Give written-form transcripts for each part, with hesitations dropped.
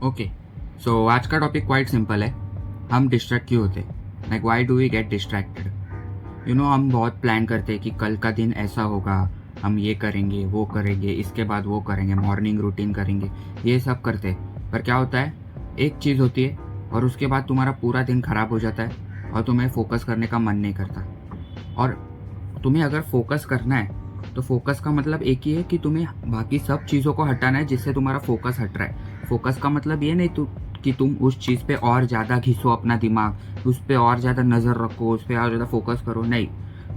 Okay, सो आज का topic quite simple है। हम डिस्ट्रैक्ट क्यों होते हैं? Like why do we get distracted? हम बहुत प्लान करते हैं कि कल का दिन ऐसा होगा, हम ये करेंगे, वो करेंगे, इसके बाद वो करेंगे, मॉर्निंग रूटीन करेंगे, ये सब करते हैं। पर क्या होता है, एक चीज़ होती है और उसके बाद तुम्हारा पूरा दिन खराब हो जाता है और तुम्हें फोकस करने का मन नहीं करता। और तुम्हें अगर फोकस करना है तो फोकस का मतलब एक ही है कि तुम्हें बाकी सब चीज़ों को हटाना है जिससे तुम्हारा फोकस हट रहा है। फोकस का मतलब ये नहीं कि तुम उस चीज़ पे और ज़्यादा घिसो अपना दिमाग, उस पर और ज़्यादा नज़र रखो, उस पर और ज़्यादा फोकस करो। नहीं,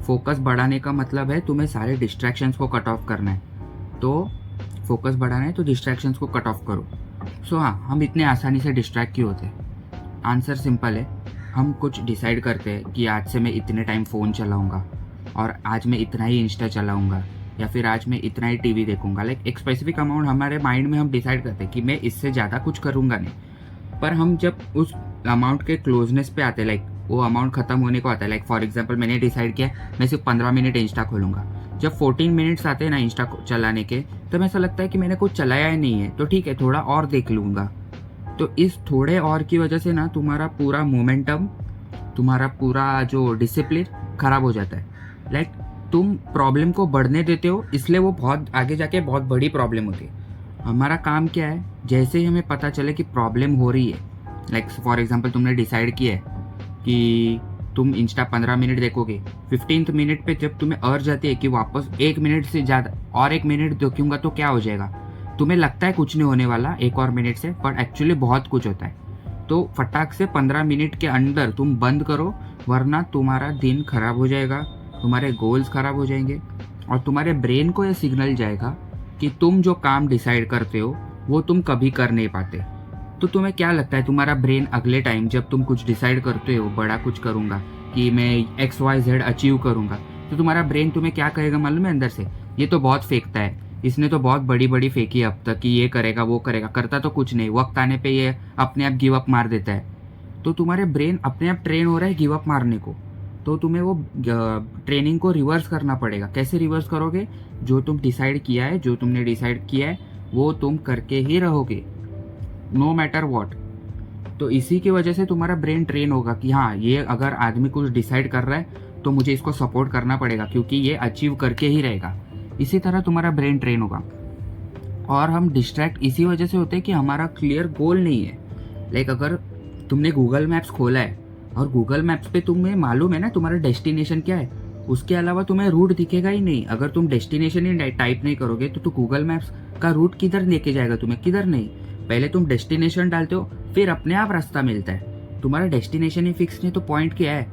फोकस बढ़ाने का मतलब है तुम्हें सारे डिस्ट्रैक्शंस को कट ऑफ करना है। तो फोकस बढ़ाना है तो डिस्ट्रैक्शंस को कट ऑफ करो। सो हाँ, हम इतने आसानी से डिस्ट्रैक्ट क्यों होते हैं? आंसर सिंपल है। हम कुछ डिसाइड करते हैं कि आज से मैं इतने टाइम फ़ोन चलाऊँगा, और आज मैं इतना ही इंस्टा चलाऊँगा, या फिर आज मैं इतना ही टीवी देखूँगा। लाइक एक स्पेसिफिक अमाउंट हमारे माइंड में हम डिसाइड करते हैं कि मैं इससे ज़्यादा कुछ करूँगा नहीं। पर हम जब उस अमाउंट के क्लोजनेस पे आते हैं, लाइक वो अमाउंट ख़त्म होने को आता है, लाइक फॉर एग्जांपल मैंने डिसाइड किया मैं सिर्फ 15 मिनट इंस्टा खोलूँगा। जब 14 मिनट्स आते हैं ना इंस्टा चलाने के, तो मैं ऐसा लगता है कि मैंने कुछ चलाया ही नहीं है, तो ठीक है थोड़ा और देख लूँगा। तो इस थोड़े और की वजह से ना तुम्हारा पूरा मोमेंटम, तुम्हारा पूरा जो डिसिप्लिन खराब हो जाता है। लाइक तुम प्रॉब्लम को बढ़ने देते हो, इसलिए वो बहुत आगे जाके बहुत बड़ी प्रॉब्लम होती है। हमारा काम क्या है, जैसे ही हमें पता चले कि प्रॉब्लम हो रही है, लाइक फॉर एग्जांपल तुमने डिसाइड किया है कि तुम इंस्टा 15 मिनट देखोगे, 15th मिनट पे जब तुम्हें अर्ज आती है कि वापस 1 मिनट से ज़्यादा और 1 मिनट देखूंगा तो क्या हो जाएगा, तुम्हें लगता है कुछ नहीं होने वाला 1 और मिनट से, बट एक्चुअली बहुत कुछ होता है। तो फटाक से 15 मिनट के अंदर तुम बंद करो, वरना तुम्हारा दिन खराब हो जाएगा, तुम्हारे गोल्स खराब हो जाएंगे, और तुम्हारे ब्रेन को ये सिग्नल जाएगा कि तुम जो काम डिसाइड करते हो वो तुम कभी कर नहीं पाते। तो तुम्हें क्या लगता है, तुम्हारा ब्रेन अगले टाइम जब तुम कुछ डिसाइड करते हो, बड़ा कुछ करूँगा कि मैं XYZ अचीव करूँगा, तो तुम्हारा ब्रेन तुम्हें क्या कहेगा मालूम है अंदर से? ये तो बहुत फेंकता है, इसने तो बहुत बड़ी बड़ी फेंकी है अब तक कि ये करेगा वो करेगा, करता तो कुछ नहीं, वक्त आने पे ये अपने आप गिव अप मार देता है। तो तुम्हारे ब्रेन अपने आप ट्रेन हो रहा है गिव अप मारने को। तो तुम्हें वो ट्रेनिंग को रिवर्स करना पड़ेगा। कैसे रिवर्स करोगे? जो तुम डिसाइड किया है, जो तुमने डिसाइड किया है वो तुम करके ही रहोगे, नो मैटर वॉट। तो इसी की वजह से तुम्हारा ब्रेन ट्रेन होगा कि हाँ, ये अगर आदमी कुछ डिसाइड कर रहा है तो मुझे इसको सपोर्ट करना पड़ेगा क्योंकि ये अचीव करके ही रहेगा। इसी तरह तुम्हारा ब्रेन ट्रेन होगा। और हम डिस्ट्रैक्ट इसी वजह से होते हैं कि हमारा क्लियर गोल नहीं है। लाइक अगर तुमने गूगल मैप्स खोला है और गूगल मैप्स पे तुम्हें मालूम है ना तुम्हारा डेस्टिनेशन क्या है, उसके अलावा तुम्हें रूट दिखेगा ही नहीं। अगर तुम डेस्टिनेशन ही टाइप नहीं करोगे तो गूगल मैप्स का रूट किधर लेके जाएगा तुम्हें? किधर नहीं। पहले तुम डेस्टिनेशन डालते हो, फिर अपने आप रास्ता मिलता है। तुम्हारा डेस्टिनेशन ही फिक्स नहीं तो पॉइंट क्या है?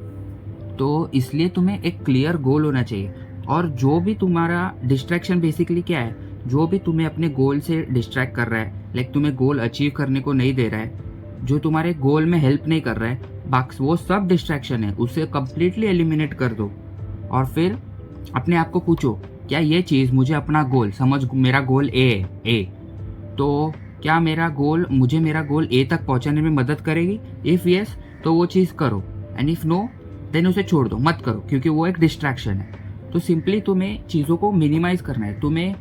तो इसलिए तुम्हें एक क्लियर गोल होना चाहिए। और जो भी तुम्हारा डिस्ट्रैक्शन बेसिकली क्या है, जो भी तुम्हें अपने गोल से डिस्ट्रैक्ट कर रहा है, लाइक तुम्हें गोल अचीव करने को नहीं दे रहा है, जो तुम्हारे गोल में हेल्प नहीं कर रहा है, बाक्स वो सब डिस्ट्रैक्शन है, उसे कम्प्लीटली एलिमिनेट कर दो। और फिर अपने आप को पूछो, क्या ये चीज़ मुझे अपना गोल समझ, मेरा गोल ए है, ए, तो क्या मुझे मेरा गोल ए तक पहुंचाने में मदद करेगी? इफ़ यस तो वो चीज़ करो, एंड इफ़ नो देन उसे छोड़ दो, मत करो, क्योंकि वो एक डिस्ट्रैक्शन है। तो सिंपली तुम्हें चीज़ों को मिनिमाइज करना है। तुम्हें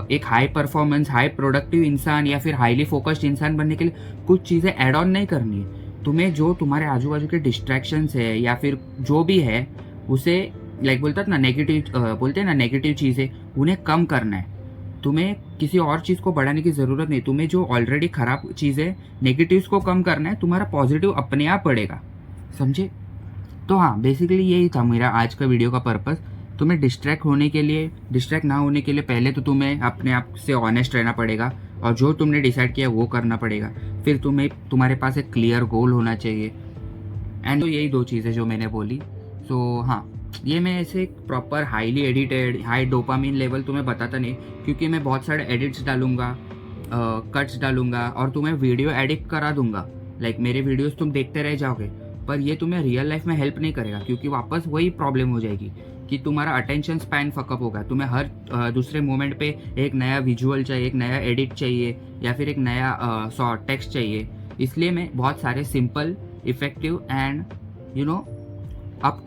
एक हाई परफॉर्मेंस, हाई प्रोडक्टिव इंसान या फिर हाईली फोकस्ड इंसान बनने के लिए कुछ चीज़ें ऐड ऑन नहीं करनी है। तुम्हें जो तुम्हारे आजू बाजू के डिस्ट्रैक्शंस है या फिर जो भी है, उसे लाइक बोलते हैं ना नेगेटिव चीज़ें, उन्हें कम करना है। तुम्हें किसी और चीज़ को बढ़ाने की ज़रूरत नहीं। तुम्हें जो ऑलरेडी ख़राब चीज़ें, नेगेटिव्स को कम करना है, तुम्हारा पॉजिटिव अपने आप बढ़ेगा। समझे? तो हाँ, बेसिकली यही था मेरा आज का वीडियो का पर्पस। तुम्हें डिस्ट्रैक्ट ना होने के लिए पहले तो तुम्हें अपने आप से ऑनेस्ट रहना पड़ेगा, और जो तुमने डिसाइड किया वो करना पड़ेगा। फिर तुम्हारे पास एक क्लियर गोल होना चाहिए। एंड तो यही दो चीज़ें जो मैंने बोली। सो हाँ, ये मैं ऐसे एक proper highly edited, high dopamine level तुम्हें बताता नहीं, क्योंकि मैं बहुत सारे एडिट्स डालूंगा, कट्स डालूंगा और तुम्हें वीडियो एडिट करा दूंगा। लाइक मेरे वीडियोस तुम देखते रह जाओगे, पर ये तुम्हें रियल लाइफ में हेल्प नहीं करेगा, क्योंकि वापस वही प्रॉब्लम हो जाएगी कि तुम्हारा अटेंशन स्पैन फकअप होगा। तुम्हें हर दूसरे मोमेंट पे एक नया विजुअल चाहिए, एक नया एडिट चाहिए, या फिर एक नया शॉर्ट टेक्स्ट चाहिए। इसलिए मैं बहुत सारे simple, effective and up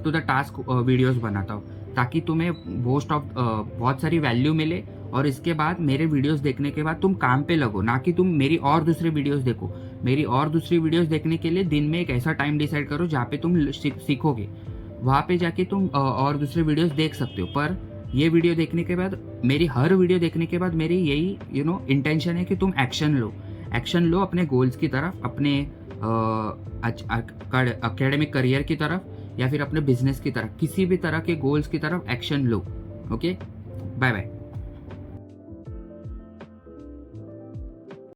to the task videos बनाता हूँ, ताकि तुम्हें बहुत सारी वैल्यू मिले और इसके बाद मेरे वीडियोस देखने के बाद तुम काम पे लगो, ना कि तुम मेरी और दूसरी वीडियोस देखो। मेरी और दूसरी वीडियोस देखने के लिए दिन में एक ऐसा टाइम डिसाइड करो जहाँ पे तुम सीखोगे, वहाँ पे जाके तुम और दूसरे वीडियोस देख सकते हो। पर ये वीडियो देखने के बाद, मेरी हर वीडियो देखने के बाद मेरी यही इंटेंशन है कि तुम एक्शन लो अपने गोल्स की तरफ, अपने एकेडमिक करियर की तरफ या फिर अपने बिजनेस की तरफ, किसी भी तरह के गोल्स की तरफ एक्शन लो। Okay, bye bye.